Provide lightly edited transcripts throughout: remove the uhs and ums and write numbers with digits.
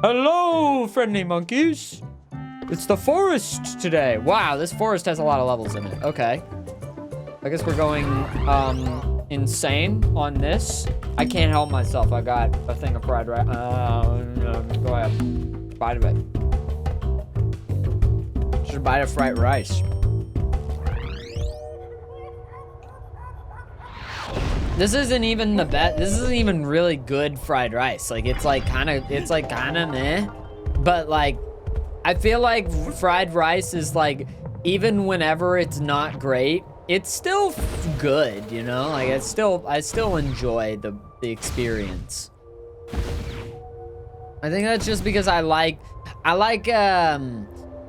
Hello, friendly monkeys. It's the forest today. Wow, this forest has a lot of levels in it. Okay. I guess we're going insane on this. I can't help myself. I got a thing of fried rice. Go ahead. Bite of it. Just a bite of fried rice. This isn't even the best. This isn't even really good fried rice. Like, it's like kind of meh. But like, I feel like fried rice is like, even whenever it's not great, it's still good, you know? Like, I still enjoy the experience. I think that's just because I like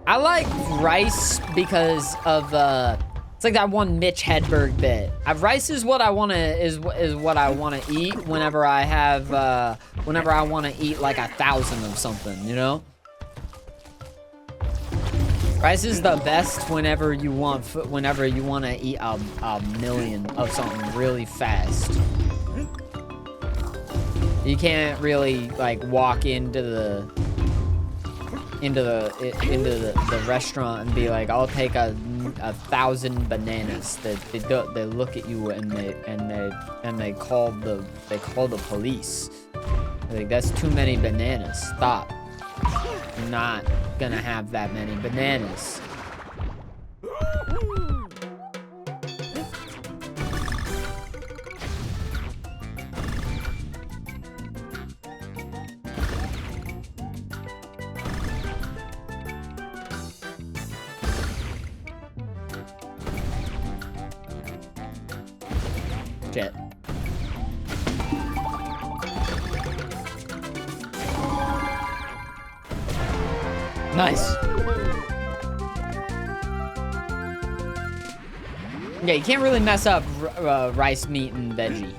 rice because of it's like that one Mitch Hedberg bit. Rice is what I wanna is what I wanna eat whenever I have whenever I wanna eat like 1,000 of something, you know? Rice is the best whenever you want to eat a million of something really fast. You can't really like walk into the restaurant and be like, I'll take a 1,000 bananas. They look at you and they call the police. They're like, that's too many bananas. Stop. I'm not gonna have that many bananas. Shit. Nice. Yeah, you can't really mess up rice, meat, and veggie.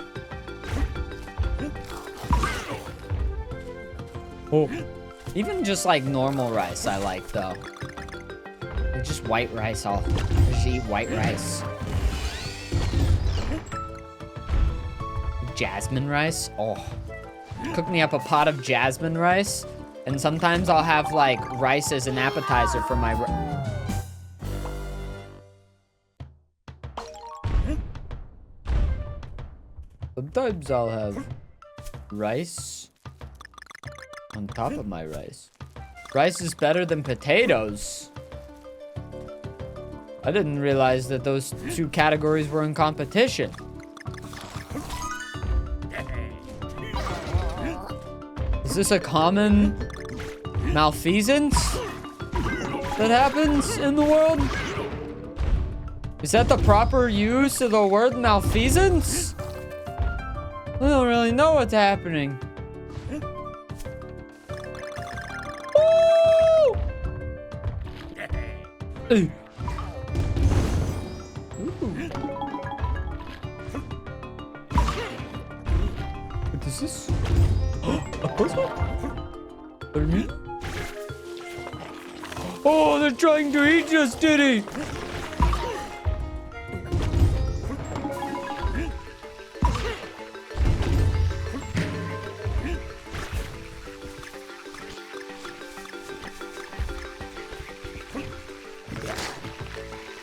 Oh. Even just like normal rice I like though. Like just white rice, I'll just eat white rice. Jasmine rice? Oh. Cook me up a pot of jasmine rice. And sometimes I'll have, like, rice as an appetizer for my... Sometimes I'll have rice on top of my rice. Rice is better than potatoes. I didn't realize that those two categories were in competition. Is this a common malfeasance that happens in the world? Is that the proper use of the word malfeasance? I don't really know what's happening. Woo! Ooh. What is this? A puzzle? What do you mean? Oh, they're trying to eat us, Titty!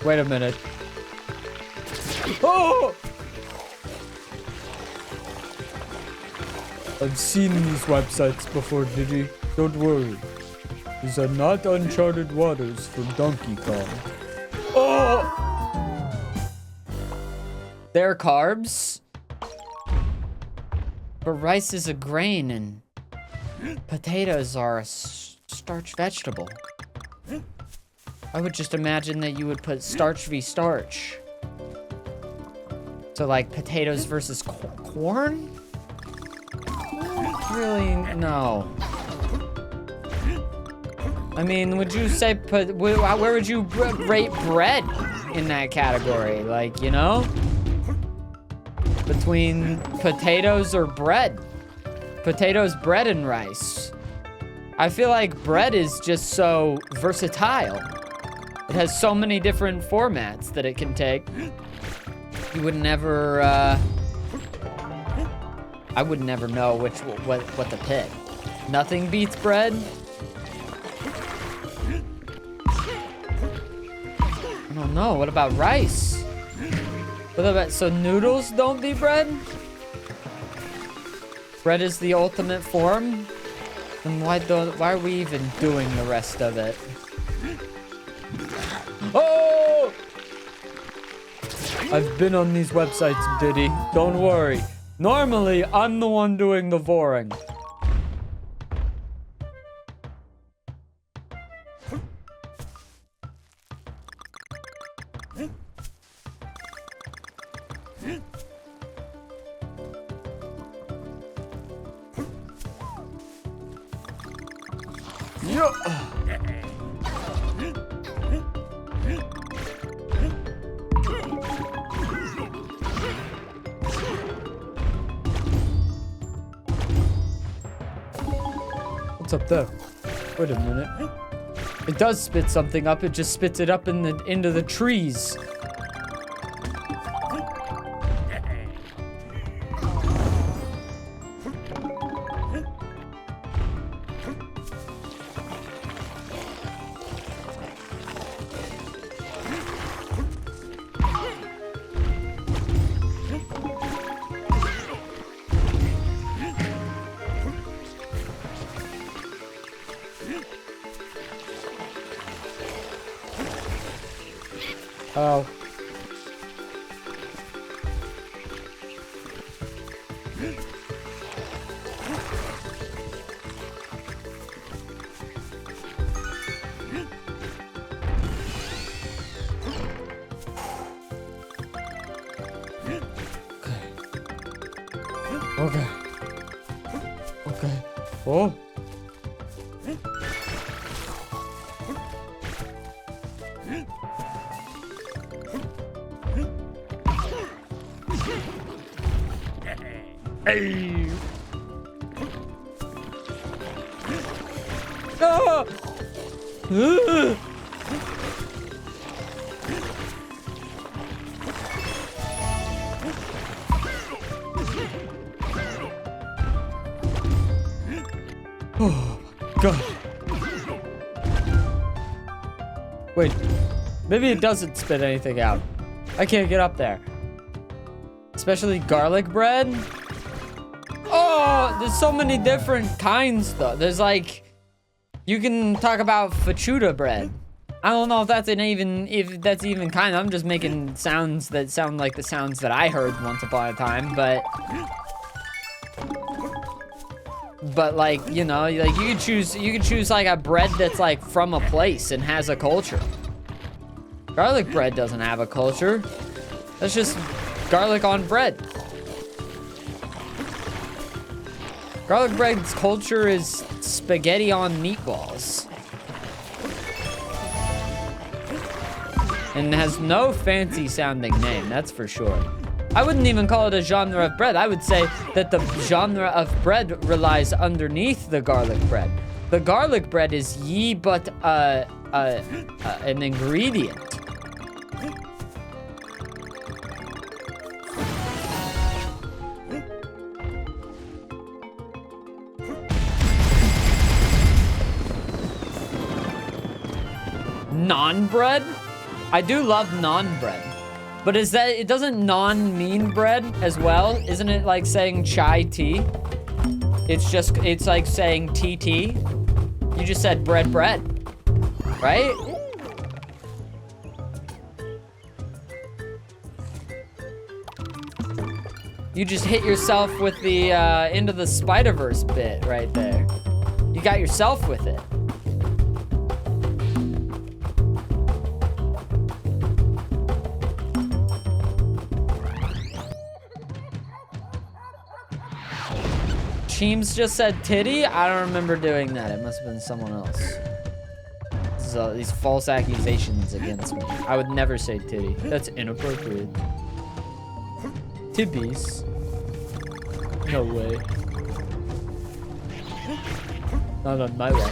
Wait a minute. Oh! I've seen these websites before, Titty. Don't worry. These are not uncharted waters for Donkey Kong. Oh! They're carbs. But rice is a grain and potatoes are a starch vegetable. I would just imagine that you would put starch v starch. So like potatoes versus corn? Really, no. I mean, would you say, where would you rate bread in that category? Like, you know? Between potatoes or bread. Potatoes, bread, and rice. I feel like bread is just so versatile. It has so many different formats that it can take. You would never, I would never know what to pick. Nothing beats bread? I don't know. What about rice? What about, so noodles don't beat bread? Bread is the ultimate form? Then why are we even doing the rest of it? Oh! I've been on these websites, Diddy. Don't worry. Normally, I'm the one doing the voring. What's up there? Wait a minute. It does spit something up. It just spits it up into the trees. Oh. Okay. Okay. Oh. Hey. Ah. Oh, God. Wait, maybe it doesn't spit anything out. I can't get up there. Especially garlic bread. Oh, there's so many different kinds though. There's like, you can talk about fajita bread. I don't know if that's if that's even kind. I'm just making sounds that sound like the sounds that I heard once upon a time, but like, you know, like you could choose like a bread that's like from a place and has a culture. Garlic bread doesn't have a culture. That's just garlic on bread. Garlic bread's culture is spaghetti on meatballs. And has no fancy sounding name, that's for sure. I wouldn't even call it a genre of bread. I would say that the genre of bread relies underneath the garlic bread. The garlic bread is but an ingredient. Naan bread? I do love naan bread. But is that, it doesn't naan mean bread as well? Isn't it like saying chai tea? It's like saying TT. You just said bread, right? You just hit yourself with the Into the Spider-Verse bit right there. You got yourself with it. Cheems just said titty? I don't remember doing that. It must have been someone else. So these false accusations against me. I would never say titty. That's inappropriate. Tibbies? No way. Not on my watch.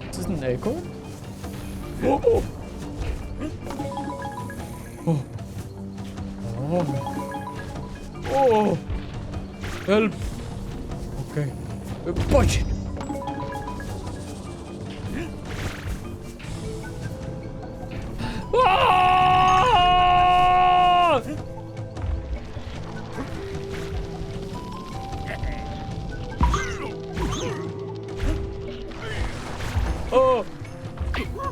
Is this an acorn? Oh. Oh. Oh. Oh. Oh. Help. Okay. Punch it. Ah! Oh.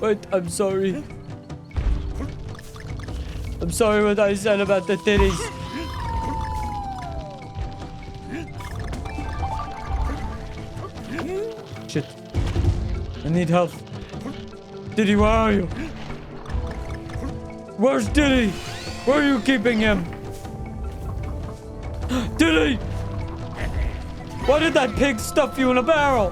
Wait, I'm sorry. I'm sorry what I said about the titties. Shit. I need help. Titty, where are you? Where's Titty? Where are you keeping him? Titty! Why did that pig stuff you in a barrel?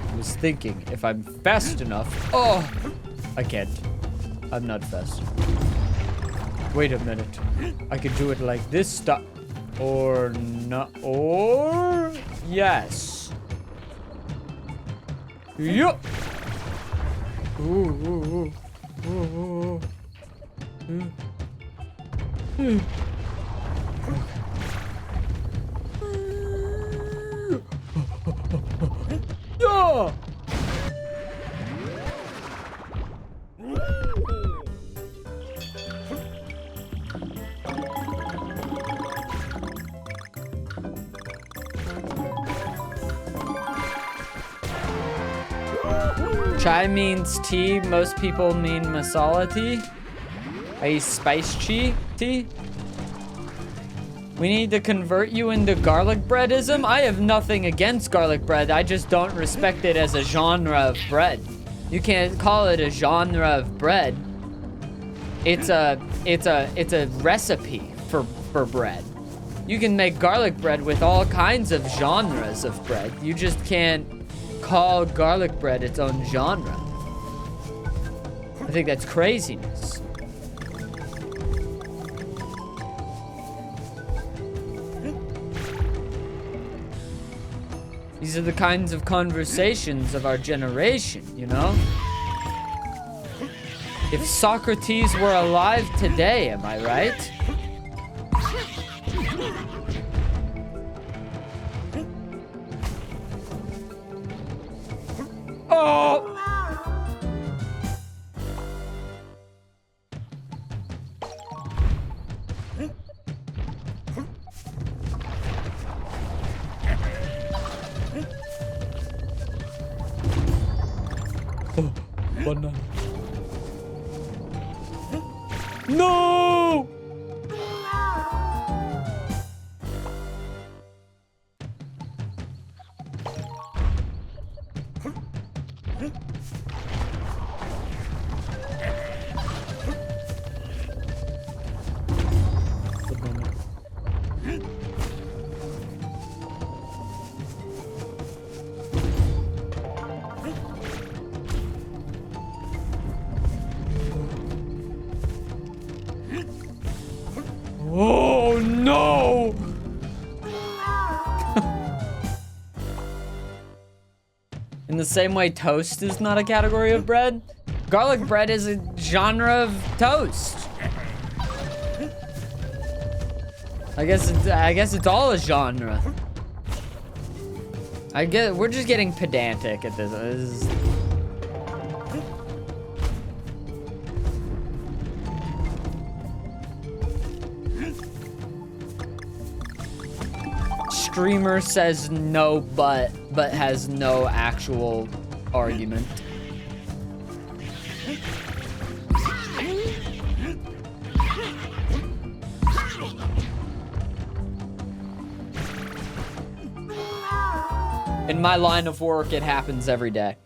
I was thinking if I'm fast enough. Oh! I can't. I'm not fast. Wait a minute. I could do it like this stuff. Or not. Or yes. Yup. Ooh, ooh, ooh. Ooh, ooh. Yeah. Chai means tea. Most people mean masala tea. Are you spice tea? We need to convert you into garlic breadism? I have nothing against garlic bread. I just don't respect it as a genre of bread. You can't call it a genre of bread. It's a recipe for bread. You can make garlic bread with all kinds of genres of bread. You just can't call garlic bread its own genre. I think that's craziness. These are the kinds of conversations of our generation, you know? If Socrates were alive today, am I right? Oh! Oh, banana. No! Oh no! In the same way toast is not a category of bread, garlic bread is a genre of toast. I guess it's all a genre. We're just getting pedantic at this. Streamer says no but has no actual argument. In my line of work, it happens every day.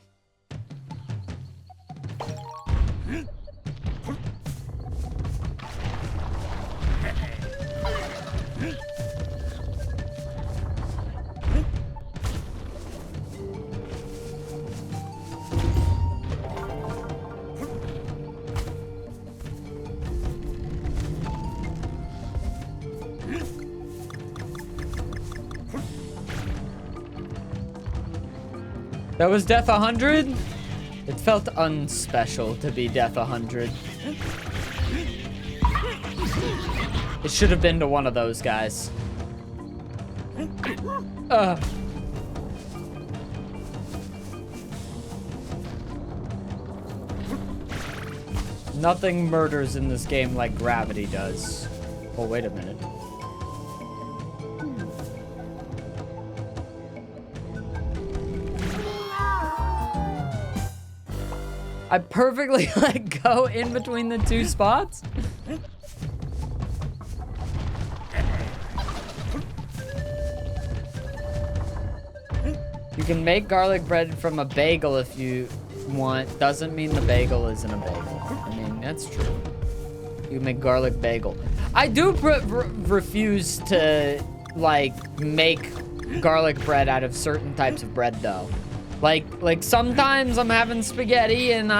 That was death 100? It felt unspecial to be death 100. It should have been to one of those guys. Nothing murders in this game like gravity does. Oh, wait a minute. I perfectly like go in between the two spots. You can make garlic bread from a bagel if you want. Doesn't mean the bagel isn't a bagel. I mean, that's true. You can make garlic bagel. I do refuse to like make garlic bread out of certain types of bread though. Like sometimes I'm having spaghetti and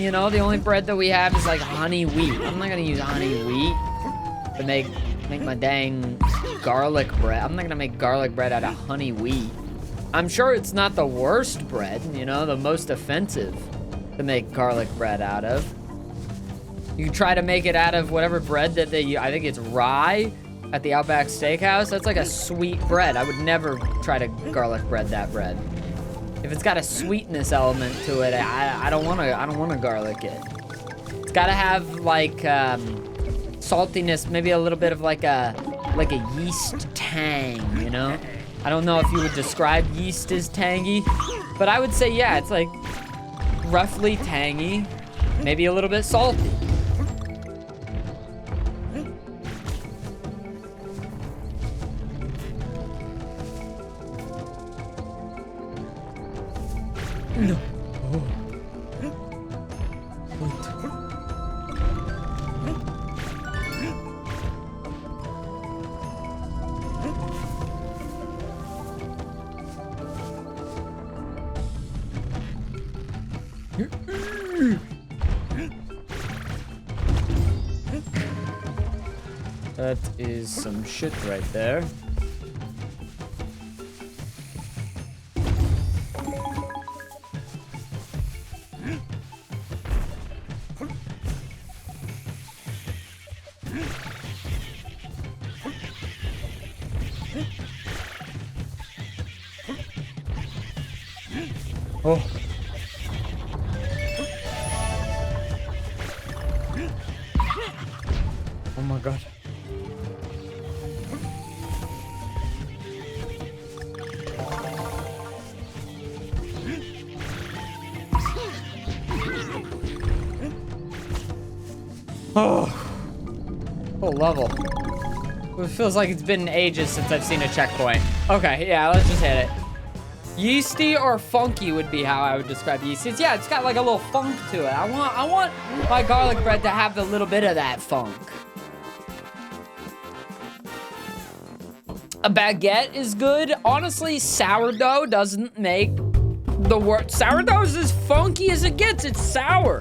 you know, the only bread that we have is like honey wheat. I'm not gonna use honey wheat to make my dang garlic bread. I'm not gonna make garlic bread out of honey wheat. I'm sure it's not the worst bread, you know, the most offensive to make garlic bread out of. You try to make it out of whatever bread that I think it's rye at the Outback Steakhouse. That's like a sweet bread. I would never try to garlic bread that bread. If it's got a sweetness element to it, I don't want to garlic it. It's got to have like saltiness, maybe a little bit of like a yeast tang, you know? I don't know if you would describe yeast as tangy, but I would say, yeah, it's like roughly tangy, maybe a little bit salty. No. That is some shit right there. Oh. Oh my god. Oh. Full level. It feels like it's been ages since I've seen a checkpoint. Okay, yeah, let's just hit it. Yeasty or funky would be how I would describe yeasty. Yeah, it's got like a little funk to it. I want my garlic bread to have a little bit of that funk. A baguette is good. Honestly, sourdough doesn't make the worst. Sourdough is as funky as it gets. It's sour.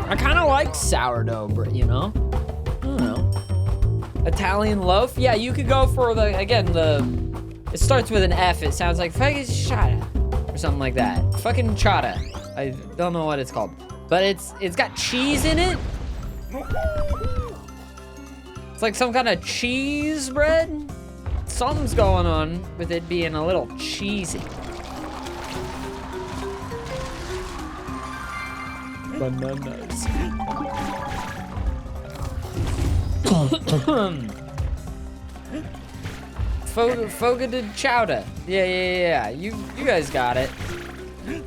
I kind of like sourdough, you know? I don't know. Italian loaf? Yeah, you could go for it starts with an F. It sounds like fucking chata or something like that. Fucking chata. I don't know what it's called. But it's got cheese in it. It's like some kind of cheese bread. Something's going on with it being a little cheesy. Bananas. Foga de chowder. Yeah. You guys got it.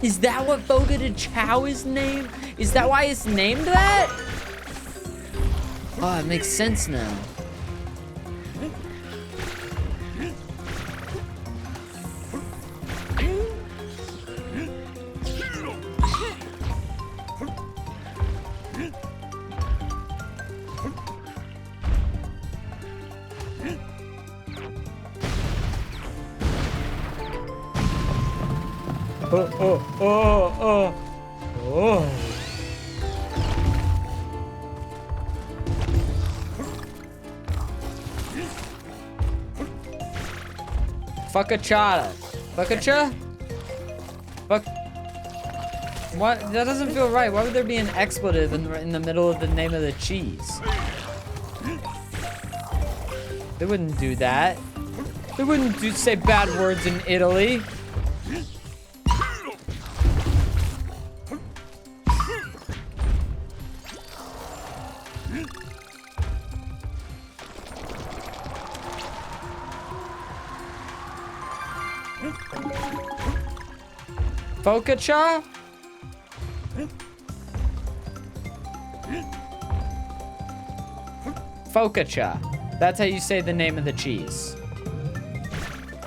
Is that what Foga de Chow is named? Is that why it's named that? Oh, it makes sense now. Fuckachata. Fuckacha? Fuck. What? That doesn't feel right. Why would there be an expletive in the middle of the name of the cheese? They wouldn't do that. They wouldn't say bad words in Italy. Focaccia? Focaccia. That's how you say the name of the cheese.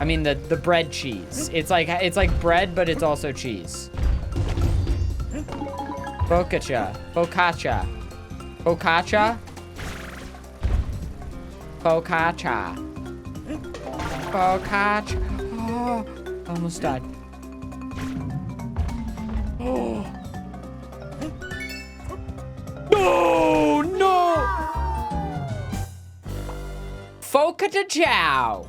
I mean the bread cheese. It's like bread, but it's also cheese. Focaccia. Focaccia. Focaccia. Focaccia. Focaccia. Oh, I almost died. Oh. No, no. Focaccia.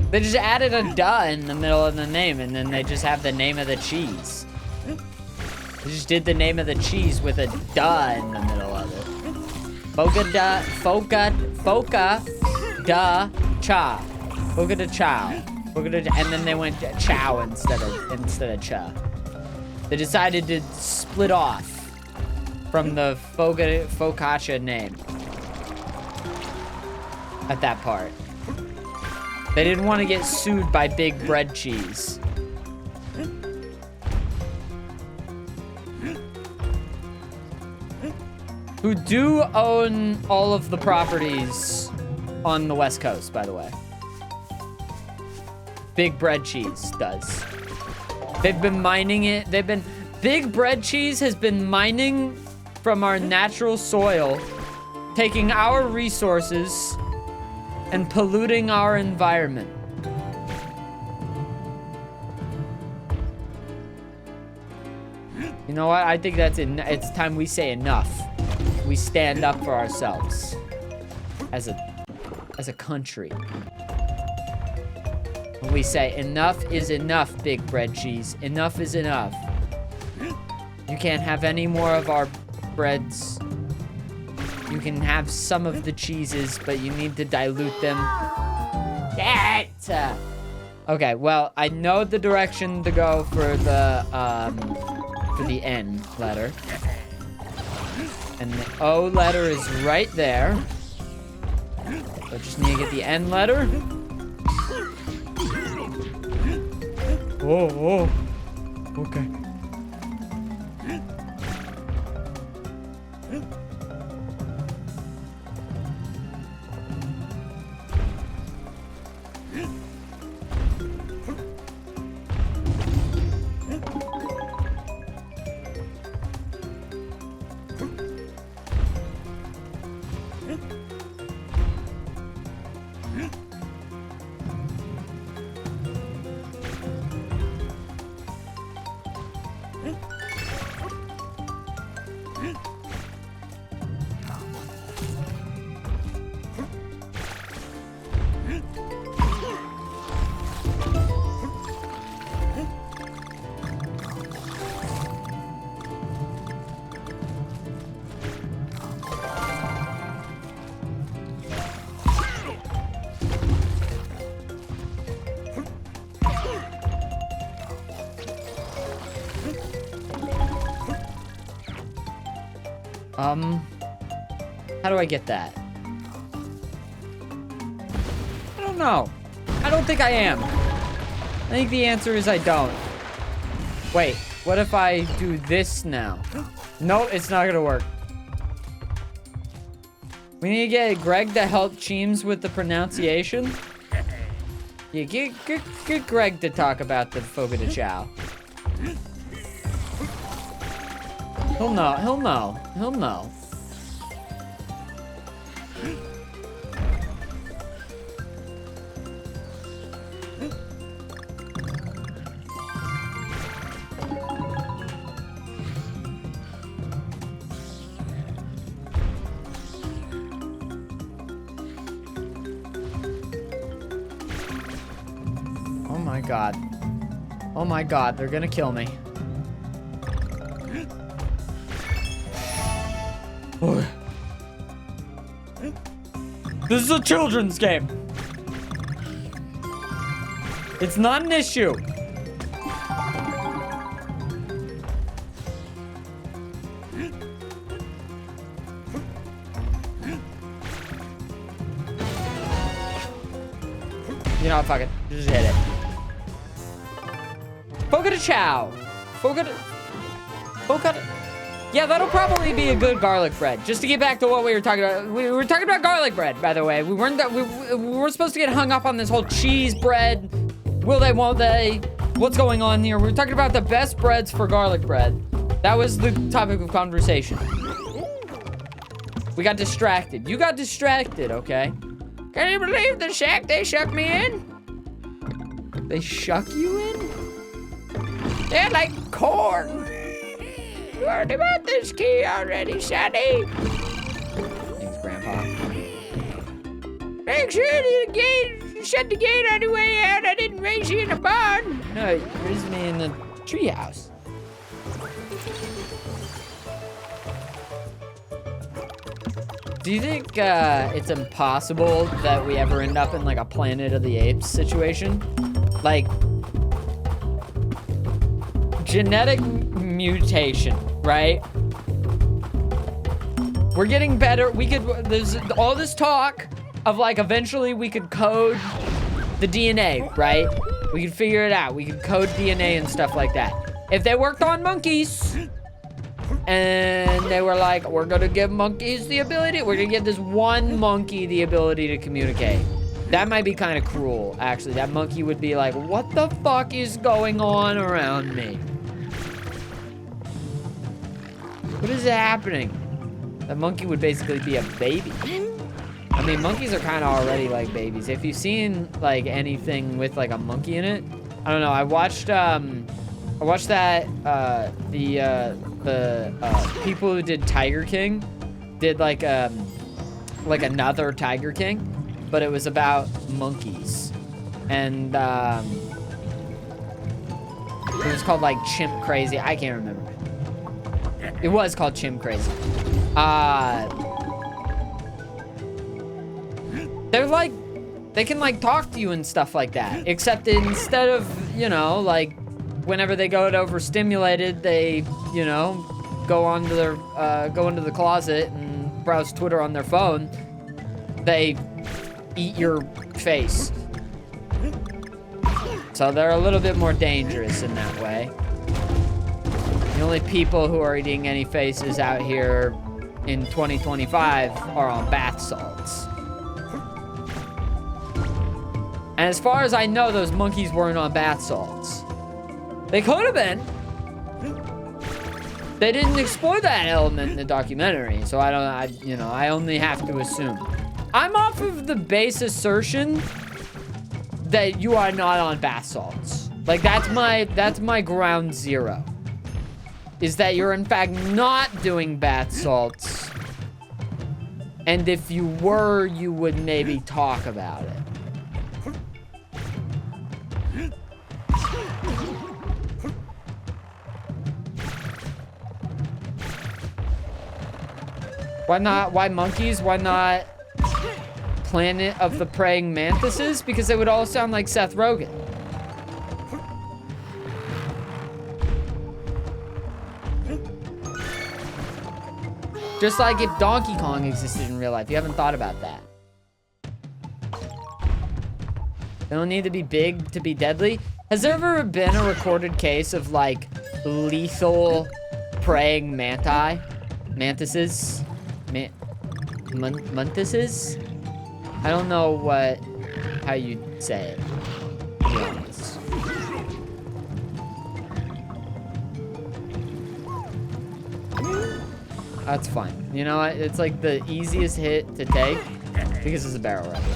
They just added a duh in the middle of the name, and then they just have the name of the cheese. They just did the name of the cheese with a duh in the middle of it. Foca da cha. Foca da chow. And then they went chow instead of cha. They decided to split off from the focaccia name at that part. They didn't want to get sued by Big Bread Cheese. Who do own all of the properties on the West Coast, by the way. Big Bread Cheese does. They've been mining it. Big Bread Cheese has been mining from our natural soil, taking our resources and polluting our environment. You know what? I think it's time we say enough. We stand up for ourselves as a country. When we say enough is enough, Big Bread Cheese. Enough is enough. You can't have any more of our breads. You can have some of the cheeses, but you need to dilute them. Okay, well, I know the direction to go for the N letter. And the O letter is right there. So I just need to get the N letter. Oh. Okay. How do I get that? I don't know. I don't think I am. I think the answer is I don't. Wait, what if I do this now? No, it's not gonna work. We need to get Greg to help Cheems with the pronunciation. Yeah, get Greg to talk about the Fogo de Chao. He'll know. god. Oh my god, they're gonna kill me. This is a children's game. It's not an issue. You know what, fuck it. Just hit it. Fogata chow. Fogata. Yeah, that'll probably be a good garlic bread. Just to get back to what we were talking about. We were talking about garlic bread, by the way. We weren't supposed to get hung up on this whole cheese bread. Will they, won't they? What's going on here? We were talking about the best breads for garlic bread. That was the topic of conversation. We got distracted. You got distracted, okay? Can you believe the shack they shuck me in? They shuck you in? They're like corn. You heard about this key already, Sonny? Thanks, Grandpa. Make sure you shut the gate on the way out. I didn't raise you in a barn. No, you raised me in the treehouse. Do you think it's impossible that we ever end up in like a Planet of the Apes situation? Like, genetic mutation, right? We're getting better. There's all this talk of like eventually we could code the DNA, right? We could figure it out. We could code DNA and stuff like that. If they worked on monkeys, and they were like, we're gonna give monkeys the ability, we're gonna give this one monkey the ability to communicate. That might be kind of cruel, actually. That monkey would be like, what the fuck is going on around me? What is happening? That monkey would basically be a baby. I mean, monkeys are kind of already like babies. If you've seen like anything with like a monkey in it, I don't know. I watched that, the people who did Tiger King did like another Tiger King, but it was about monkeys. And it was called like Chimp Crazy. I can't remember. It was called Chimp Crazy. They're like, they can like talk to you and stuff like that, except instead of, you know, like whenever they go overstimulated, they, you know, go into the closet and browse Twitter on their phone. They eat your face. So they're a little bit more dangerous in that way. The only people who are eating any faces out here in 2025 are on bath salts. And as far as I know, those monkeys weren't on bath salts. They could have been. They didn't explore that element in the documentary, so I only have to assume. I'm off of the base assertion that you are not on bath salts. Like that's my ground zero. Is that you're in fact not doing bath salts. And if you were, you would maybe talk about it. Why not? Why monkeys? Why not Planet of the Praying Mantises? Because they would all sound like Seth Rogen. Just like if Donkey Kong existed in real life. You haven't thought about that. They don't need to be big to be deadly. Has there ever been a recorded case of like lethal praying mantises? Mantises? I don't know how you say it, to be honest. That's fine. You know what? It's like the easiest hit to take because it's a barrel rifle.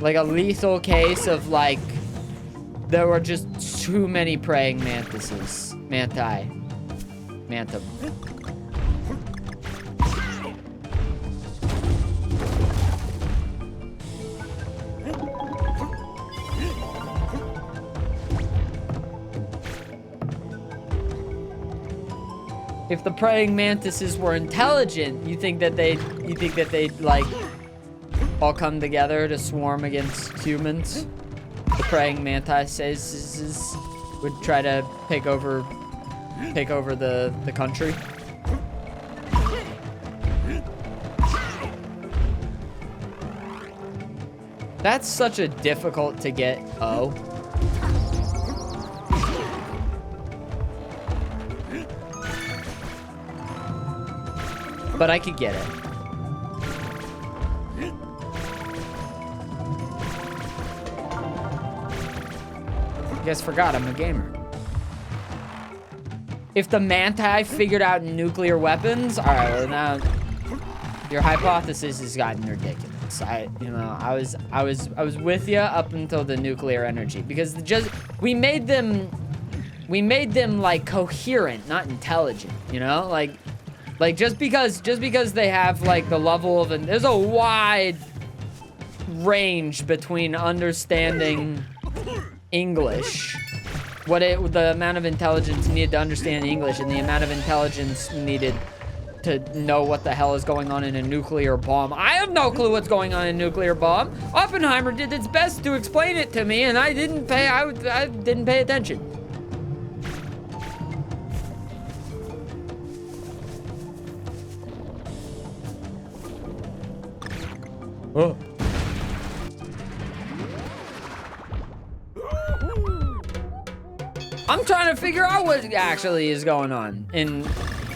Like a lethal case of like, there were just too many praying mantises. Mantum. if the praying mantises were intelligent, you think that they'd like all come together to swarm against humans? The praying mantises would try to take over the country. That's such a difficult to get O. But I could get it. You guys forgot I'm a gamer. If the manti figured out nuclear weapons, all right, well now your hypothesis has gotten ridiculous. I was with you up until the nuclear energy, because we made them like coherent, not intelligent, you know? Like just because they have like the level of there's a wide range between understanding English, the amount of intelligence needed to understand English, and the amount of intelligence needed to know what the hell is going on in a nuclear bomb. I have no clue what's going on in a nuclear bomb. Oppenheimer did its best to explain it to me, and I didn't pay attention. Oh. I'm trying to figure out what actually is going on in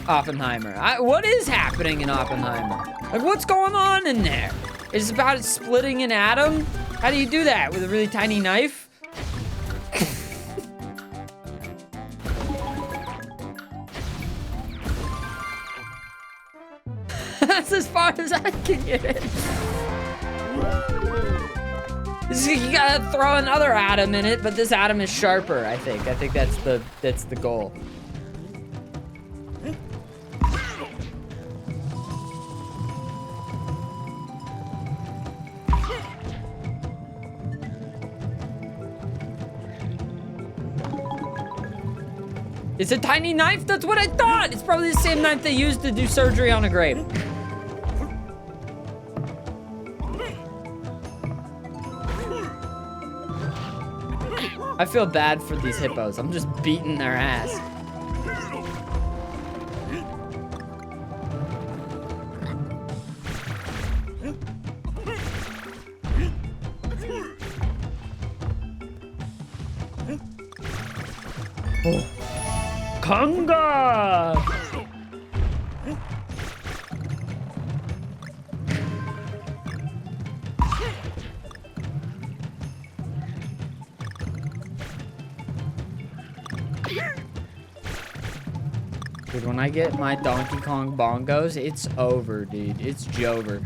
Oppenheimer. What is happening in Oppenheimer? Like, what's going on in there? Is it about splitting an atom? How do you do that? With a really tiny knife? That's as far as I can get it. You gotta throw another atom in it, but this atom is sharper, I think. I think that's the goal. It's a tiny knife? That's what I thought! It's probably the same knife they used to do surgery on a grape. I feel bad for these hippos. I'm just beating their ass. Oh. Conga! Dude, when I get my Donkey Kong bongos, it's over, dude. It's Jover.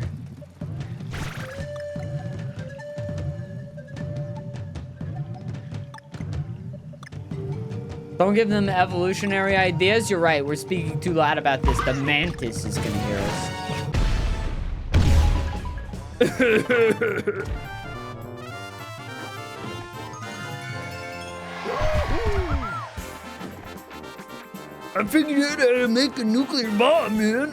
Don't give them evolutionary ideas. You're right. We're speaking too loud about this. The mantis is gonna hear us. I figured out how to make a nuclear bomb, man.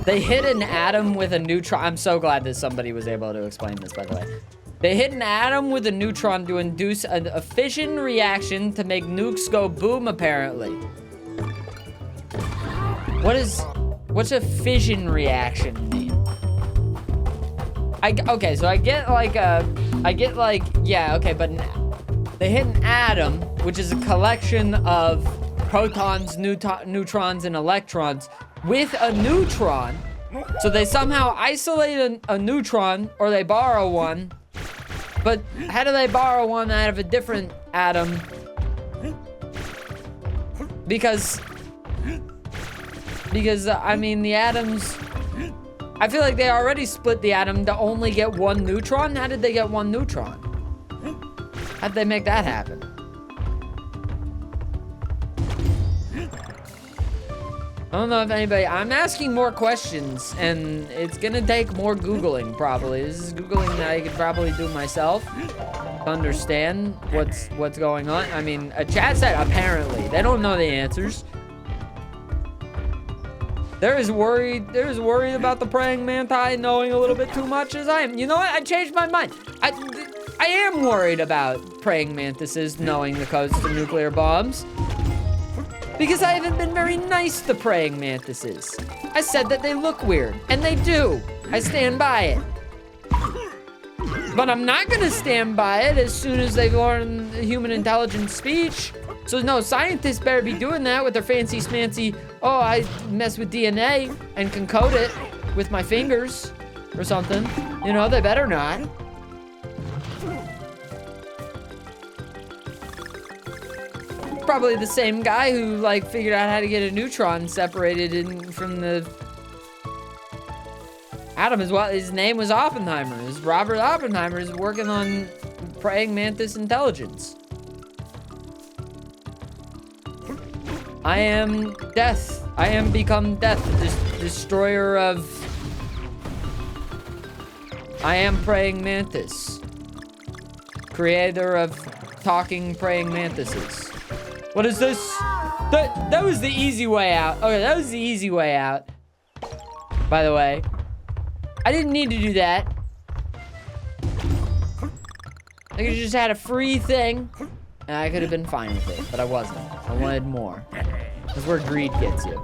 They hit an atom with a neutron. I'm so glad that somebody was able to explain this, by the way. They hit an atom with a neutron to induce a fission reaction to make nukes go boom, apparently. What's a fission reaction mean? Okay, so I get like, yeah, okay, but they hit an atom, which is a collection of protons, neutrons, and electrons, with a neutron. So they somehow isolate a neutron, or they borrow one. But how do they borrow one out of a different atom? Because I mean, the atoms, I feel like they already split the atom to only get one neutron. How did they get one neutron? How'd they make that happen? I don't know if anybody, I'm asking more questions and it's gonna take more Googling probably. This is Googling that I could probably do myself to understand what's going on. I mean, a chat said apparently, they don't know the answers. They're as worried about the praying mantis knowing a little bit too much as I am. You know what, I changed my mind. I am worried about praying mantises knowing the codes to nuclear bombs. Because I haven't been very nice to praying mantises. I said that they look weird, and they do. I stand by it. But I'm not gonna stand by it as soon as they learn human intelligent speech. So no, scientists better be doing that with their fancy smancy, oh, I mess with DNA and can code it with my fingers or something. You know, they better not. Probably the same guy who like figured out how to get a neutron separated from the atom as well. His name was Oppenheimer. His Robert Oppenheimer is working on praying mantis intelligence. I am death. I am become death, destroyer of. I am praying mantis, creator of talking praying mantises. What is this? That was the easy way out. Okay, that was the easy way out. By the way, I didn't need to do that. I could have just had a free thing, and I could have been fine with it, but I wasn't. I wanted more. That's where greed gets you.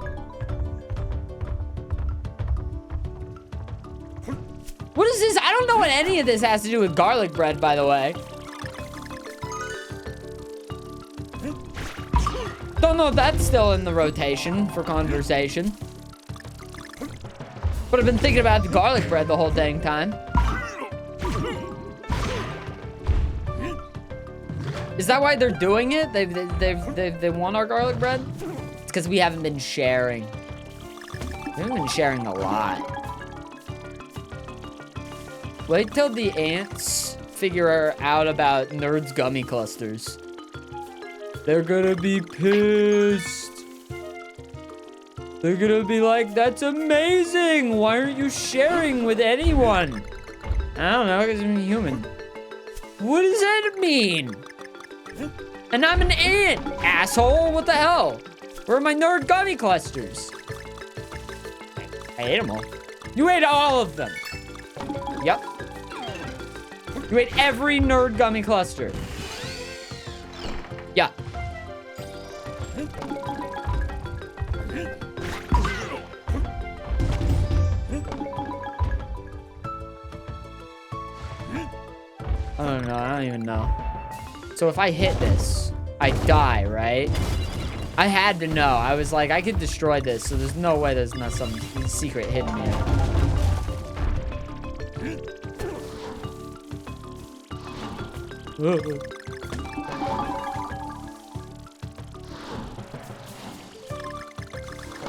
What is this? I don't know what any of this has to do with garlic bread, by the way. Don't know if that's still in the rotation for conversation. But I've been thinking about the garlic bread the whole dang time. Is that why they're doing it? They want our garlic bread? It's because we haven't been sharing. We haven't been sharing a lot. Wait till the ants figure out about Nerds gummy clusters. They're gonna be pissed. They're gonna be like, that's amazing. Why aren't you sharing with anyone? I don't know, because I'm human. What does that mean? And I'm an ant, asshole. What the hell? Where are my nerd gummy clusters? I ate them all. You ate all of them. Yep. You ate every nerd gummy cluster. Yeah. I don't know. I don't even know. So if I hit this, I die, right? I had to know. I was like, I could destroy this, so there's no way there's not some secret hidden here.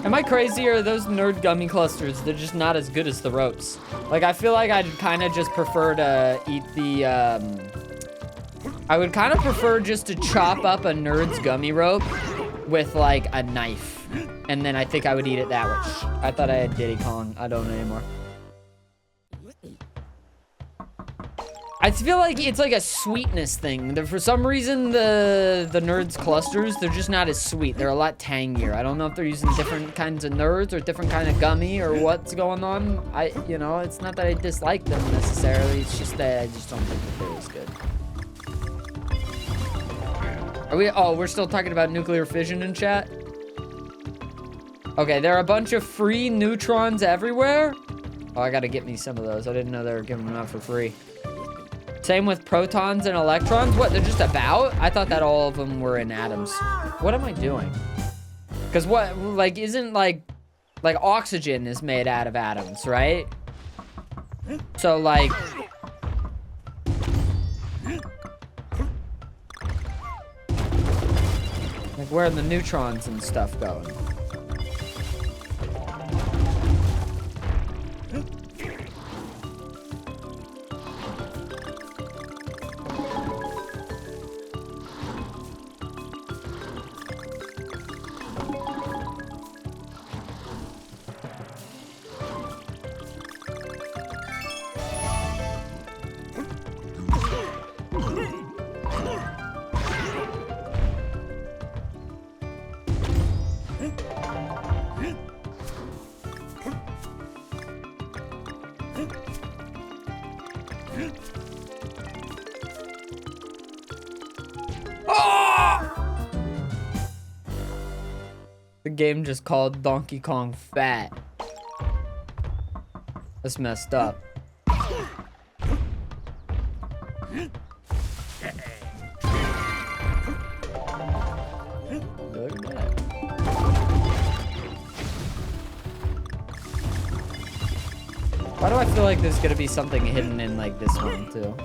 Am I crazy, or are those nerd gummy clusters, they're just not as good as the ropes? Like, I feel like I'd kind of just prefer to eat the, I would kind of prefer just to chop up a nerd's gummy rope with, like, a knife. And then I think I would eat it that way. I thought I had Diddy Kong. I don't anymore. I feel like it's like a sweetness thing. For some reason, the nerds clusters, they're just not as sweet. They're a lot tangier. I don't know if they're using different kinds of nerds or different kind of gummy or what's going on. You know, it's not that I dislike them necessarily. It's just that I just don't think that they're as good. Are we? Oh, we're still talking about nuclear fission in chat? Okay, there are a bunch of free neutrons everywhere. Oh, I gotta get me some of those. I didn't know they were giving them out for free. Same with protons and electrons. What, they're just about? I thought that all of them were in atoms. What am I doing? Because what, like, isn't like oxygen is made out of atoms, right? So like where are the neutrons and stuff going? The game just called Donkey Kong fat. That's messed up. Look at that. Why do I feel like there's gonna be something hidden in like this one too?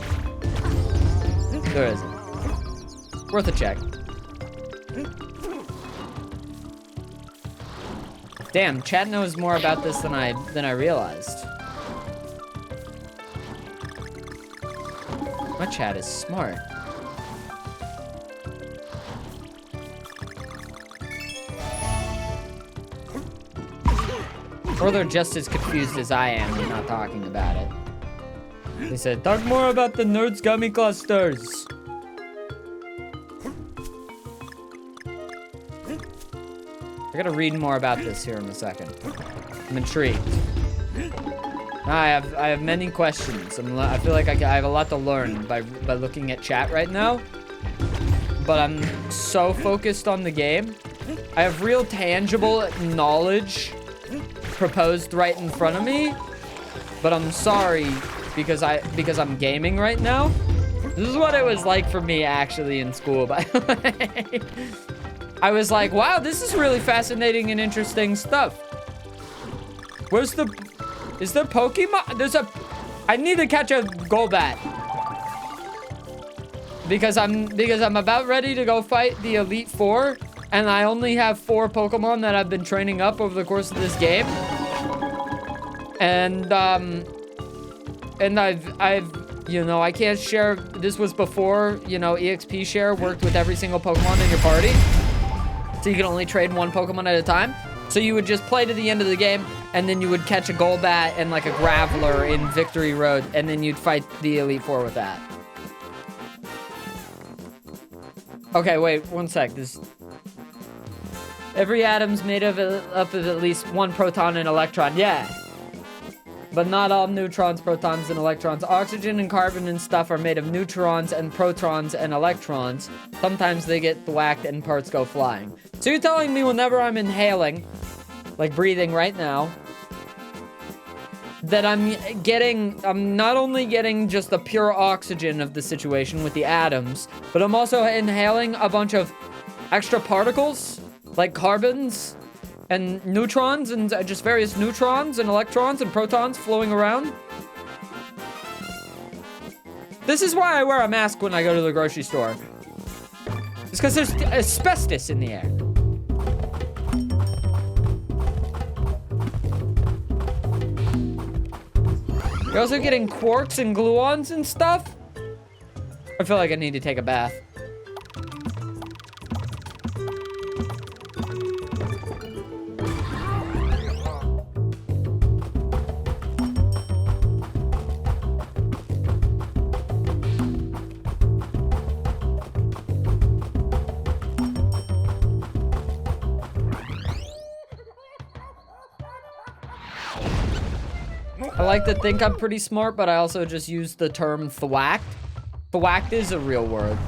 There isn't. Worth a check. Damn, chat knows more about this than I realized. My chat is smart. Or they're just as confused as I am and not talking about it. They said, talk more about the Nerds Gummy Clusters. I gotta read more about this here in a second. I'm intrigued. I have many questions. I feel like I have a lot to learn by looking at chat right now. But I'm so focused on the game. I have real tangible knowledge proposed right in front of me. But I'm sorry because I'm gaming right now. This is what it was like for me actually in school, by the way. I was like, wow, this is really fascinating and interesting stuff. Is there Pokemon? I need to catch a Golbat. Because I'm about ready to go fight the Elite Four, and I only have 4 Pokemon that I've been training up over the course of this game. And I've you know, I can't share. This was before, you know, EXP share worked with every single Pokemon in your party. So you can only trade 1 Pokemon at a time. So you would just play to the end of the game, and then you would catch a Golbat and like a Graveler in Victory Road, and then you'd fight the Elite Four with that. Okay, wait, one sec. Every atom's made up of at least 1 proton and electron. Yeah. But not all neutrons, protons, and electrons. Oxygen and carbon and stuff are made of neutrons and protons and electrons. Sometimes they get thwacked and parts go flying. So you're telling me whenever I'm inhaling, like breathing right now, that I'm not only getting just the pure oxygen of the situation with the atoms, but I'm also inhaling a bunch of extra particles, like carbons, and neutrons, and just various neutrons and electrons and protons flowing around. This is why I wear a mask when I go to the grocery store. It's because there's asbestos in the air. You're also getting quarks and gluons and stuff? I feel like I need to take a bath. I like to think I'm pretty smart, but I also just use the term thwacked. Thwacked is a real word.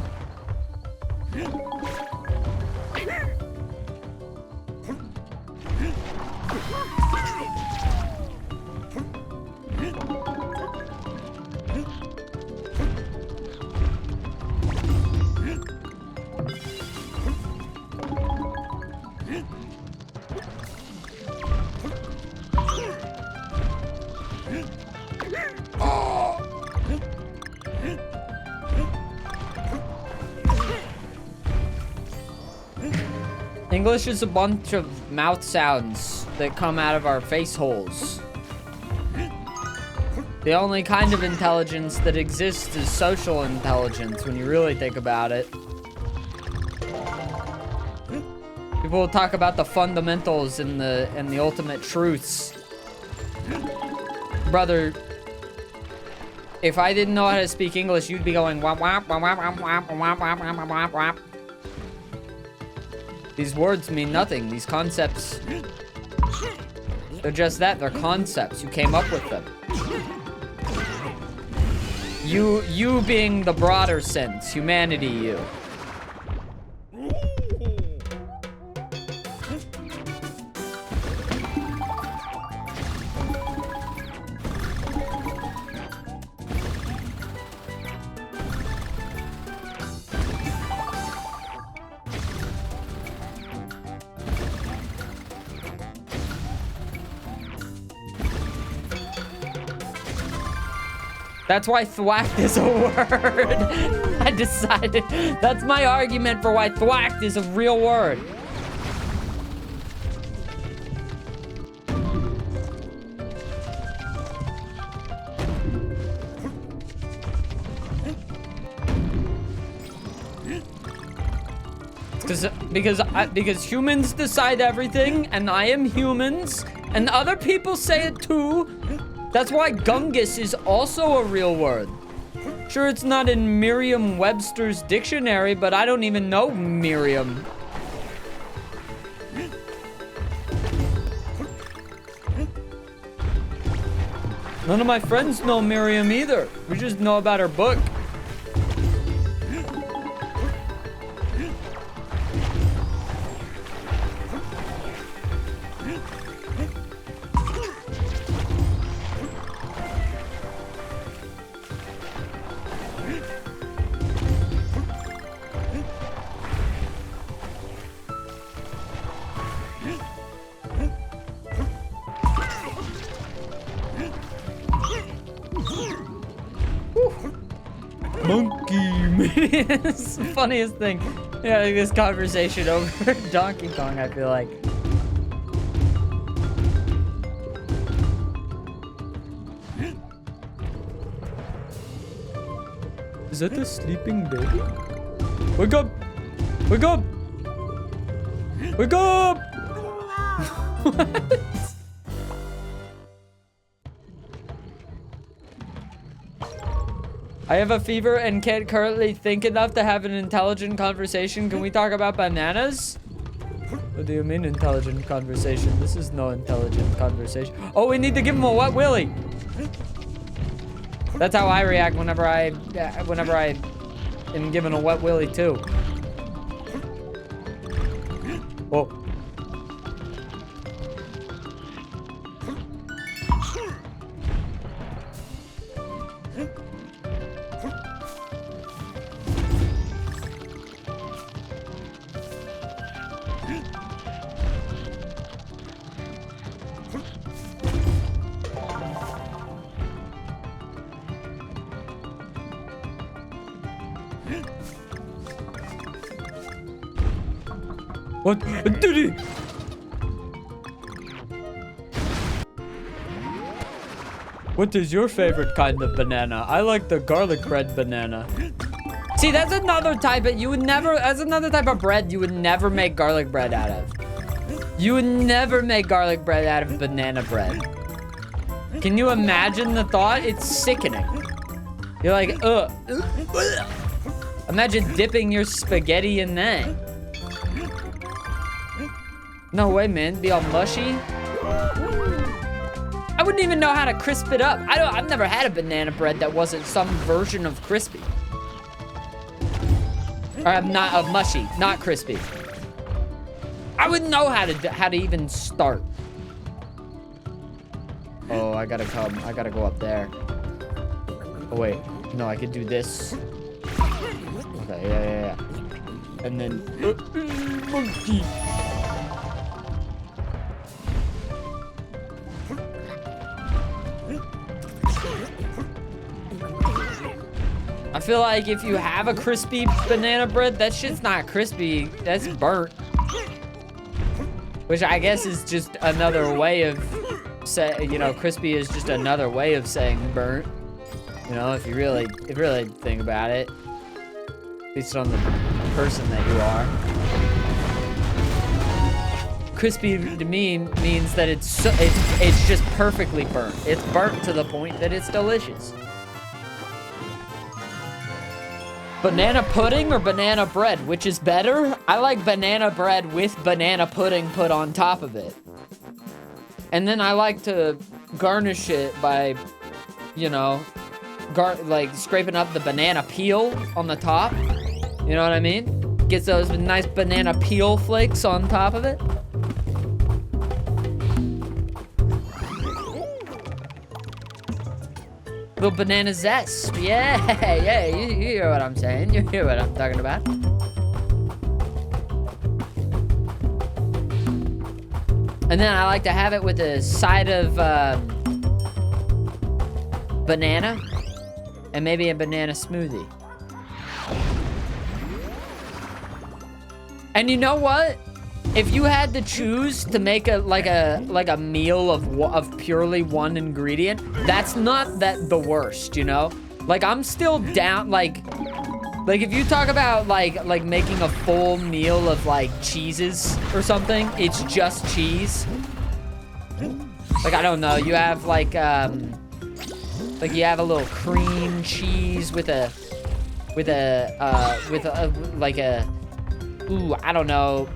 English is a bunch of mouth sounds that come out of our face holes. The only kind of intelligence that exists is social intelligence when you really think about it. People will talk about the fundamentals and the ultimate truths. Brother, if I didn't know how to speak English, you'd be going wap wap wap wap wap wap wap wap wap wap wap. These words mean nothing. These concepts, they're just that. They're concepts. You came up with them. You being the broader sense, humanity, you. That's why thwacked is a word. I decided. That's my argument for why thwacked is a real word. Because humans decide everything, and I am humans, and other people say it too. That's why Gungus is also a real word. Sure, it's not in Merriam-Webster's dictionary, but I don't even know Merriam. None of my friends know Merriam either. We just know about her book. Monkey man. It's the funniest thing. Yeah, like this conversation over Donkey Kong, I feel like. Is that the sleeping baby? Wake up! Wake up! Wake up! What? I have a fever and can't currently think enough to have an intelligent conversation. Can we talk about bananas? What do you mean intelligent conversation? This is no intelligent conversation. Oh, we need to give him a wet willy. That's how I react whenever I am given a wet willy too. Oh. What? Titty! What is your favorite kind of banana? I like the garlic bread banana. See, that's another type of, that's another type of bread you would never make garlic bread out of. You would never make garlic bread out of banana bread. Can you imagine the thought? It's sickening. You're like, ugh. Imagine dipping your spaghetti in that. No way, man. Be all mushy. I wouldn't even know how to crisp it up. I've never had a banana bread that wasn't some version of crispy. Or not of mushy, not crispy. I wouldn't know how to even start. Oh, I gotta go up there. Oh wait, no, I could do this. Okay, yeah. And then monkey. I feel like if you have a crispy banana bread, that shit's not crispy, that's burnt. Which I guess is just another way of crispy is just another way of saying burnt. You know, if you really think about it. Based on the person that you are. Crispy to me means that it's just perfectly burnt. It's burnt to the point that it's delicious. Banana pudding or banana bread, which is better? I like banana bread with banana pudding put on top of it. And then I like to garnish it by, like scraping up the banana peel on the top. You know what I mean? Gets those nice banana peel flakes on top of it. Little banana zest. Yeah, you hear what I'm saying. You hear what I'm talking about. And then I like to have it with a side of banana. and maybe a banana smoothie. And you know what? If you had to choose to make a meal of purely one ingredient, that's not the worst, you know? Like, I'm still down, like if you talk about like making a full meal of like cheeses or something, it's just cheese. Like, I don't know, you have like you have a little cream cheese with a ooh, I don't know,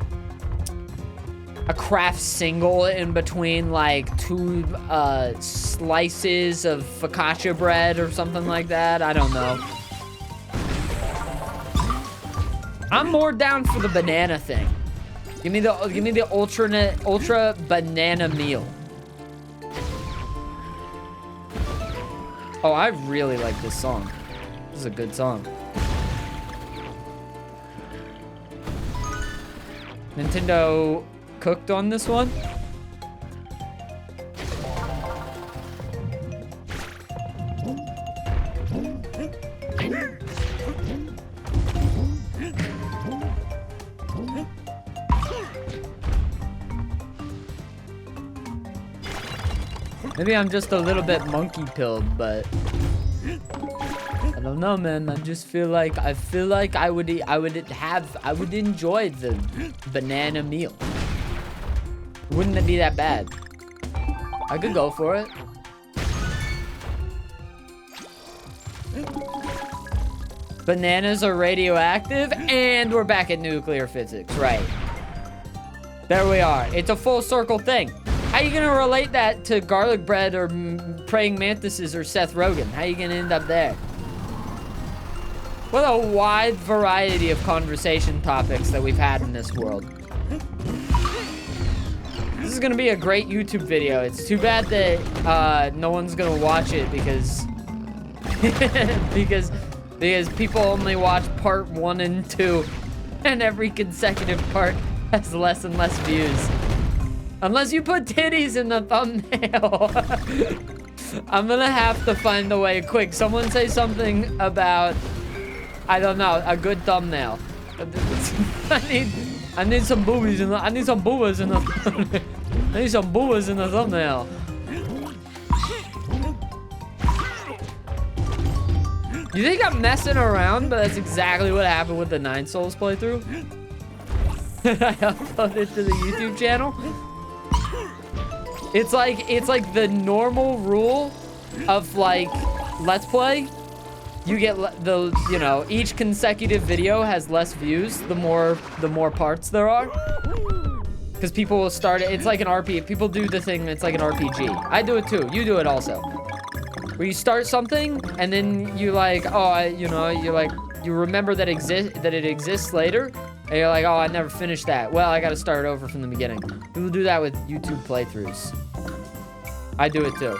a Kraft single in between like 2 slices of focaccia bread or something like that. I don't know. I'm more down for the banana thing. Give me the ultra banana meal. Oh, I really like this song. This is a good song. Nintendo cooked on this one. Maybe I'm just a little bit monkey pilled, but I don't know, man. I just feel like I would enjoy the banana meal. Wouldn't it be that bad? I could go for it. Bananas are radioactive, and we're back at nuclear physics, right? There we are. It's a full circle thing. How you gonna relate that to garlic bread or praying mantises or Seth Rogen? How you gonna end up there? What a wide variety of conversation topics that we've had in this world. This is gonna be a great YouTube video. It's too bad that no one's gonna watch it because because people only watch part 1 and 2, and every consecutive part has less and less views. Unless you put titties in the thumbnail. I'm gonna have to find a way quick. Someone say something about, I don't know, a good thumbnail. I need some boobies in the, I need some boobas in the thumbnail. I need some boobas in the thumbnail. You think I'm messing around, but that's exactly what happened with the 9 Souls playthrough. I uploaded to the YouTube channel. It's like the normal rule of like Let's Play. You get you know, each consecutive video has less views the more parts there are. Because people will start it. It's like an RPG. People do the thing. It's like an RPG. I do it too. You do it also. Where you start something and then you like, oh, you know, you remember that it exists later. And you're like, oh, I never finished that. Well, I gotta start over from the beginning. People do that with YouTube playthroughs. I do it too.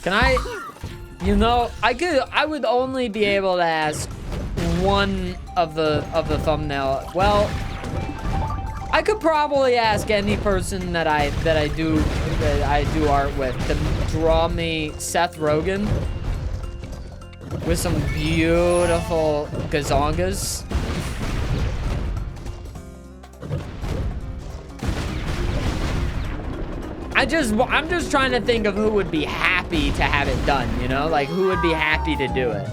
Can I, you know, I would only be able to ask one of the thumbnail. Well, I could probably ask any person that I do art with to draw me Seth Rogen with some beautiful gazongas. I'm just trying to think of who would be happy to have it done, you know? Like, who would be happy to do it?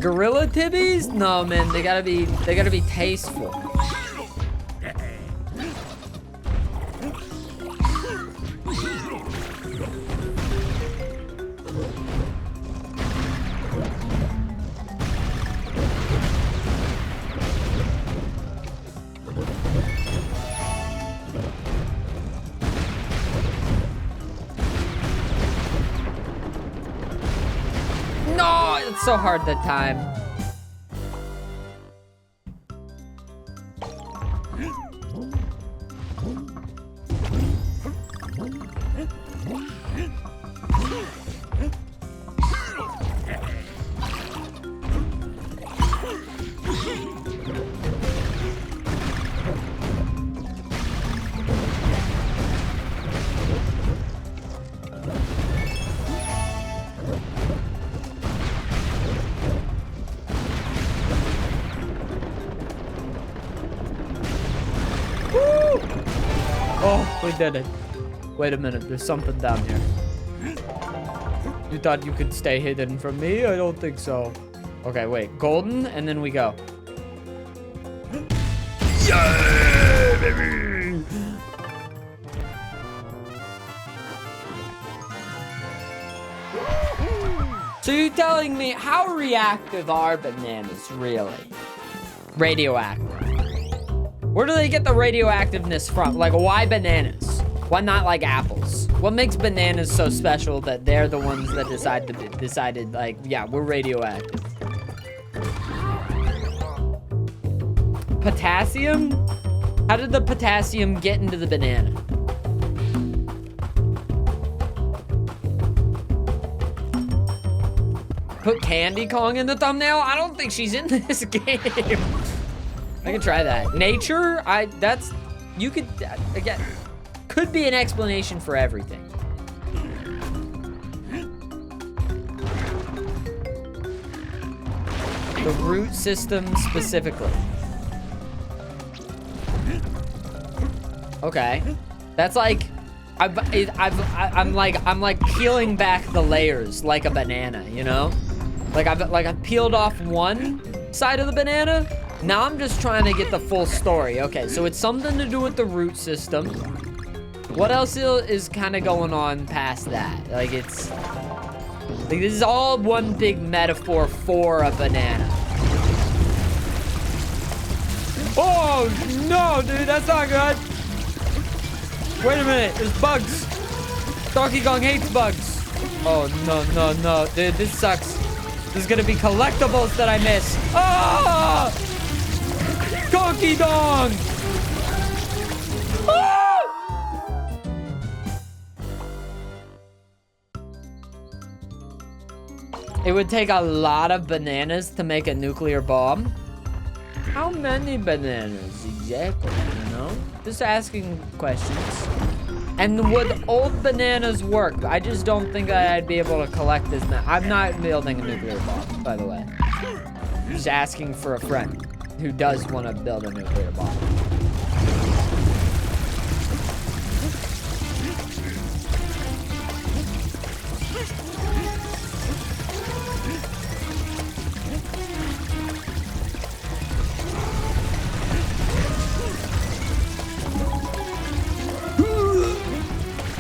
Gorilla tibbies? No, man, they gotta be tasteful. No, it's so hard that time. Oh, we did it. Wait a minute, there's something down here. You thought you could stay hidden from me? I don't think so. Okay, wait. Golden, and then we go. Yeah, baby! So you're telling me, how reactive are bananas, really? Radioactive. Where do they get the radioactiveness from? Like, why bananas? Why not like apples? What makes bananas so special that they're the ones that decided like, yeah, we're radioactive? Potassium? How did the potassium get into the banana? Put Candy Kong in the thumbnail? I don't think she's in this game. I can try that. Nature? You could, again, could be an explanation for everything. The root system specifically. Okay. That's like, I'm like peeling back the layers like a banana, you know? Like I've peeled off one side of the banana. Now I'm just trying to get the full story. Okay, so it's something to do with the root system. What else is kind of going on past that? Like it's, like this is all one big metaphor for a banana. Oh no, dude, that's not good. Wait a minute, there's bugs. Donkey Kong hates bugs. Oh no, dude, this sucks. There's gonna be collectibles that I miss. Ah! Donkey Kong! Ah! It would take a lot of bananas to make a nuclear bomb. How many bananas exactly, you know? Just asking questions. And would old bananas work? I just don't think I'd be able to collect this. I'm not building a nuclear bomb, by the way. I'm just asking for a friend who does want to build a nuclear bomb.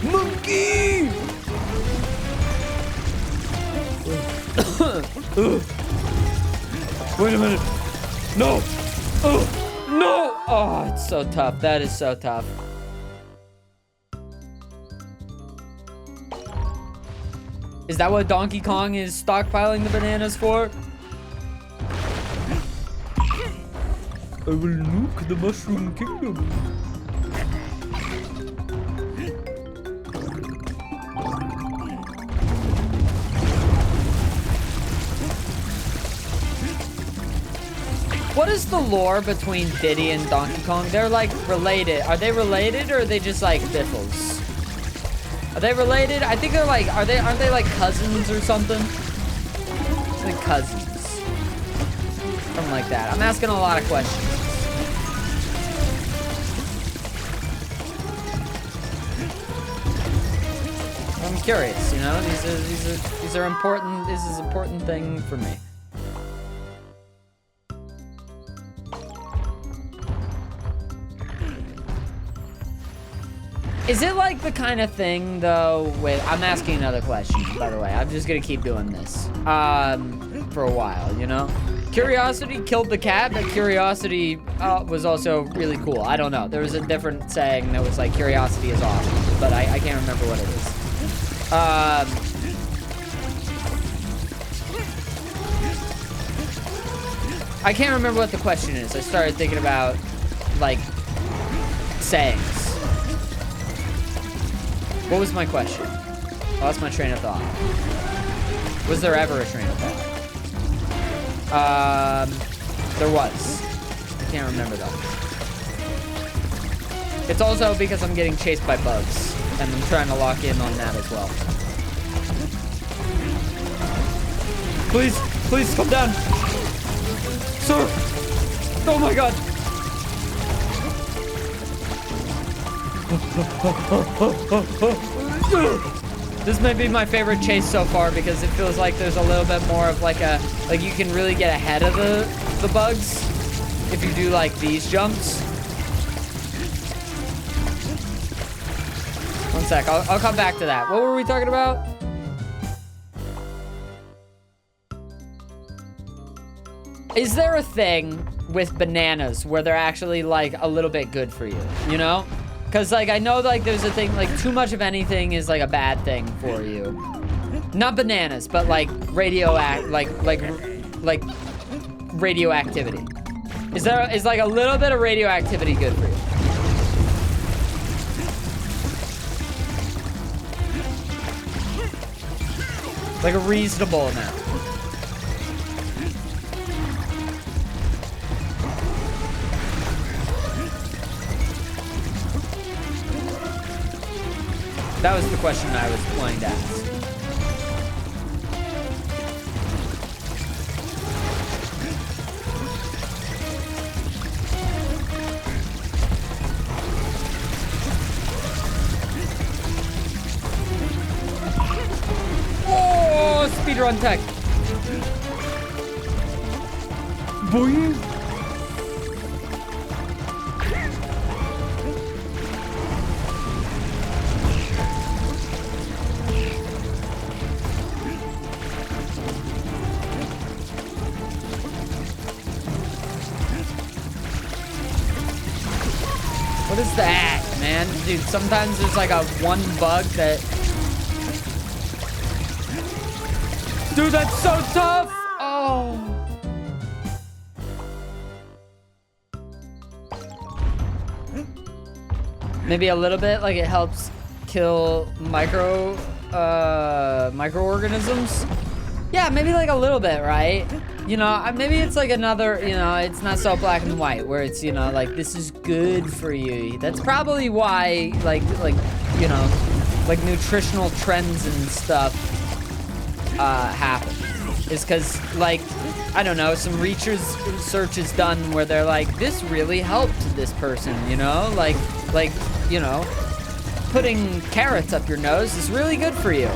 Monkey! Wait a minute. No! Oh, no! Oh, it's so tough. That is so tough. Is that what Donkey Kong is stockpiling the bananas for? I will nuke the Mushroom Kingdom. What is the lore between Titty and Donkey Kong? They're like related. Are they related or are they just like biffles? Are they related? I think they're like, aren't they like cousins or something? Like cousins. Something like that. I'm asking a lot of questions. I'm curious, you know? These are important. This is an important thing for me. Is it like the kind of thing, though, wait, I'm asking another question, by the way. I'm just gonna keep doing this, for a while, you know? Curiosity killed the cat, but curiosity was also really cool. I don't know. There was a different saying that was like, curiosity is awesome, but I can't remember what it is. I can't remember what the question is. I started thinking about, like, sayings. What was my question? I lost my train of thought. Was there ever a train of thought? There was. I can't remember though. It's also because I'm getting chased by bugs, and I'm trying to lock in on that as well. Please, please, come down. Sir! Oh my god! This may be my favorite chase so far because it feels like there's a little bit more of like a, like you can really get ahead of the bugs if you do like these jumps. One sec, I'll come back to that. What were we talking about? Is there a thing with bananas where they're actually like a little bit good for you, you know? Because like I know like there's a thing like too much of anything is like a bad thing for you. Not bananas, but like radioactivity. Is like a little bit of radioactivity good for you? Like a reasonable amount. That was the question I was wanting to ask. Oh, speedrun tech. Boing. What is that, man? Dude, sometimes there's like a one bug that... Dude, that's so tough! Oh. Maybe a little bit, like it helps kill microorganisms? Yeah, maybe like a little bit, right? You know, maybe it's like another, you know, it's not so black and white where it's, you know, like this is good for you. That's probably why, like, you know, like nutritional trends and stuff happen. Is because, like, I don't know, some research is done where they're like, this really helped this person, you know? Like, you know, putting carrots up your nose is really good for you.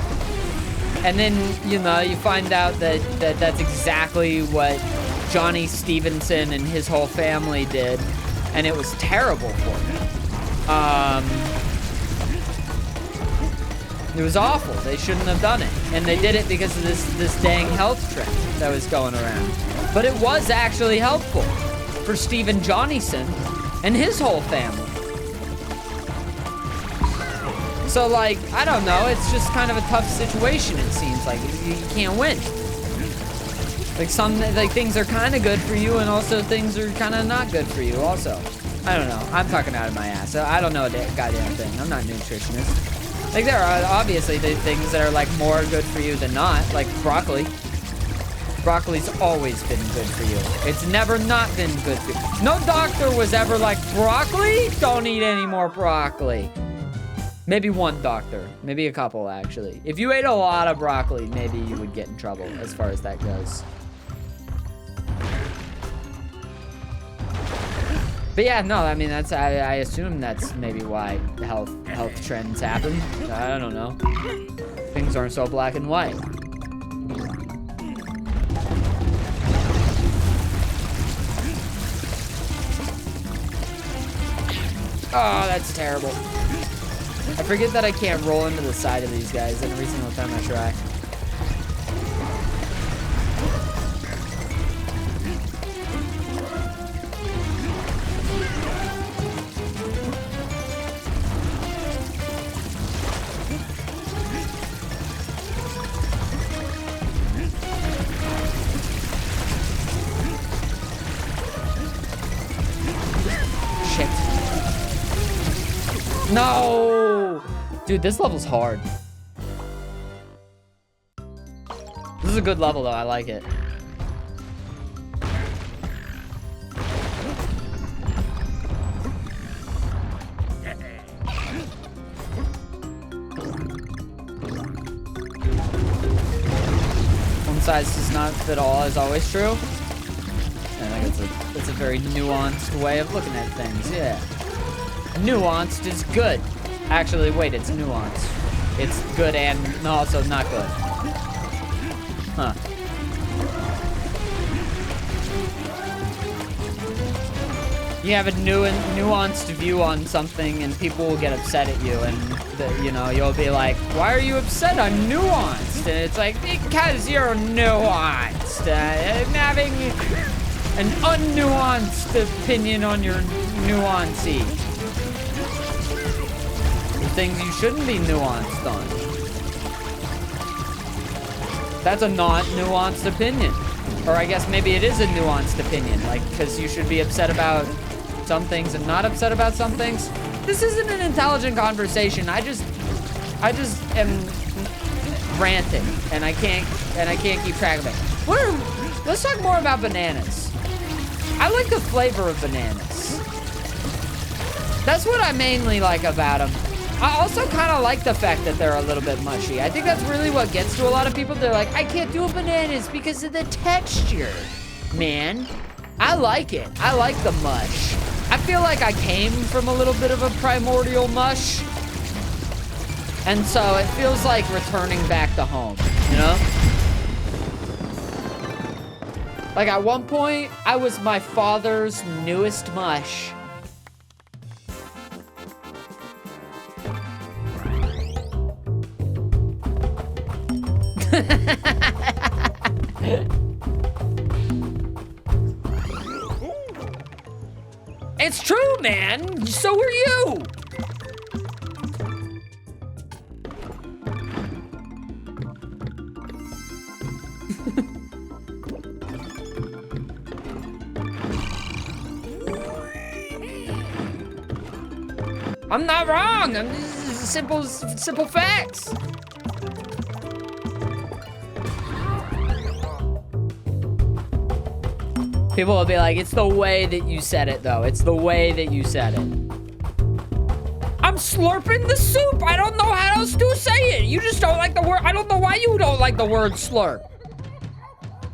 And then, you know, you find out that that's exactly what Johnny Stevenson and his whole family did, and it was terrible for them. It was awful. They shouldn't have done it. And they did it because of this dang health trend that was going around. But it was actually helpful for Steven Johnnyson and his whole family. So, like, I don't know. It's just kind of a tough situation, it seems like. You can't win. Like, things are kind of good for you, and also things are kind of not good for you, also. I don't know. I'm talking out of my ass. I don't know a goddamn thing. I'm not a nutritionist. Like, there are obviously things that are, like, more good for you than not. Like, broccoli. Broccoli's always been good for you. It's never not been good for you. No doctor was ever like, broccoli? Don't eat any more broccoli. Maybe one doctor. Maybe a couple, actually. If you ate a lot of broccoli, maybe you would get in trouble as far as that goes. But yeah, no, I mean, that's, I assume that's maybe why health trends happen. I don't know. Things aren't so black and white. Oh, that's terrible. I forget that I can't roll into the side of these guys every single time I try. No! Dude, this level's hard. This is a good level, though. I like it. One size does not fit all is always true. I think it's a very nuanced way of looking at things, yeah. nuanced is good. Actually, wait, it's nuanced. It's good and also not good. Huh. You have a nuanced view on something and people will get upset at you and, you know, you'll be like, why are you upset? I'm nuanced. And it's like, because you're nuanced. I'm having an unnuanced opinion on your nuancy. The things you shouldn't be nuanced on. That's a not nuanced opinion. Or I guess maybe it is a nuanced opinion, like, because you should be upset about some things and not upset about some things. This isn't an intelligent conversation. I just am ranting and I can't keep track of it. Let's talk more about bananas. I like the flavor of bananas. That's what I mainly like about them. I also kind of like the fact that they're a little bit mushy. I think that's really what gets to a lot of people. They're like, I can't do bananas because of the texture. Man, I like it. I like the mush. I feel like I came from a little bit of a primordial mush. And so it feels like returning back to home, you know? Like at one point, I was my father's newest mush. It's true, man. So are you. I'm not wrong. This is simple facts. People will be like, it's the way that you said it, though. It's the way that you said it. I'm slurping the soup. I don't know how else to say it. You just don't like the word. I don't know why you don't like the word slurp.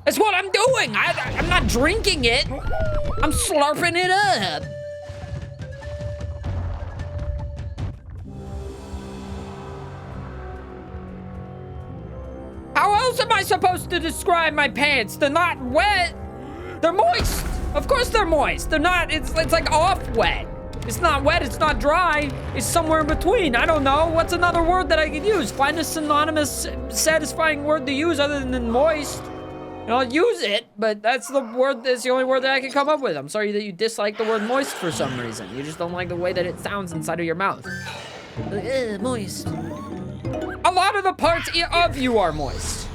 That's what I'm doing. I'm not drinking it. I'm slurping it up. How else am I supposed to describe my pants? They're not wet. They're moist. Of course they're moist. They're not, it's like off wet. It's not wet, it's not dry. It's somewhere in between. I don't know. What's another word that I could use? Find a synonymous, satisfying word to use other than moist. And I'll use it, but that's the only word that I can come up with. I'm sorry that you dislike the word moist for some reason. You just don't like the way that it sounds inside of your mouth. Moist. A lot of the parts of you are moist.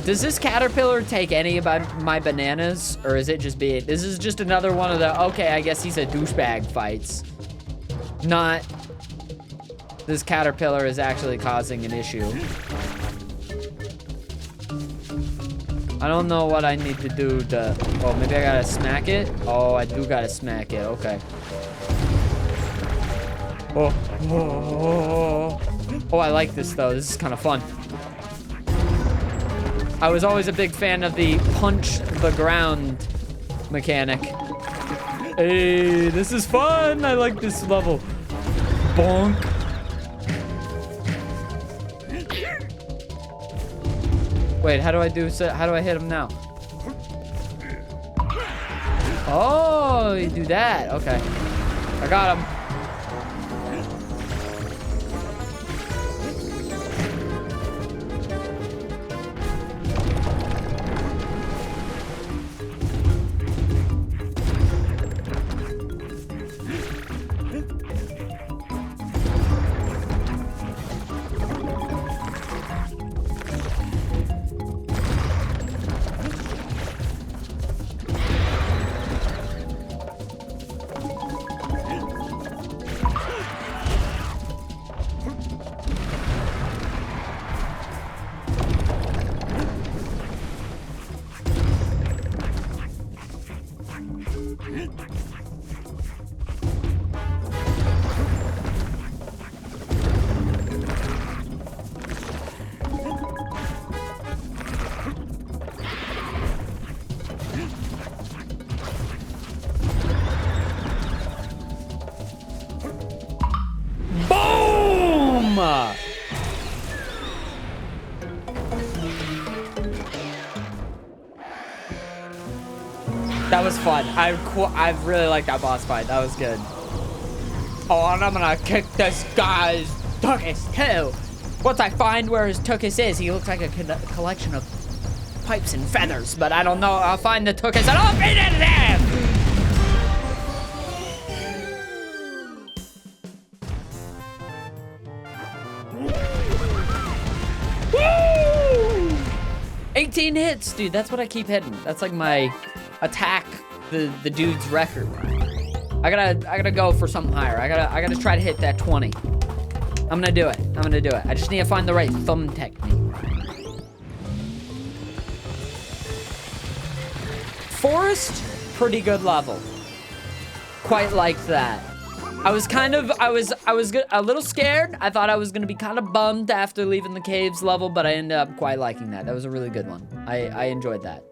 Does this caterpillar take any of my bananas? Or is it just this is just another one of the, okay, I guess he's a douchebag fights. Not, this caterpillar is actually causing an issue. I don't know what I need to do to, oh, maybe I gotta smack it? Oh, I do gotta smack it, okay. Oh, I like this though, this is kind of fun. I was always a big fan of the punch the ground mechanic. Hey, this is fun. I like this level. Bonk. Wait, how do I hit him now? Oh, you do that. Okay. I got him. Boom! That was fun. I really like that boss fight. That was good. Oh, and I'm gonna kick this guy's tuchus too. Once I find where his tuchus is, he looks like a collection of pipes and feathers, but I don't know. I'll find the tuchus and I'll beat it to him! Woo! 18 hits, dude. That's what I keep hitting. That's like my attack the dude's record. I gotta go for something higher. I gotta try to hit that 20. I'm gonna do it. I just need to find the right thumb technique. Forest, pretty good level. Quite like that. I was a little scared. I thought I was gonna be kind of bummed after leaving the caves level, but I ended up quite liking that. That was a really good one. I enjoyed that.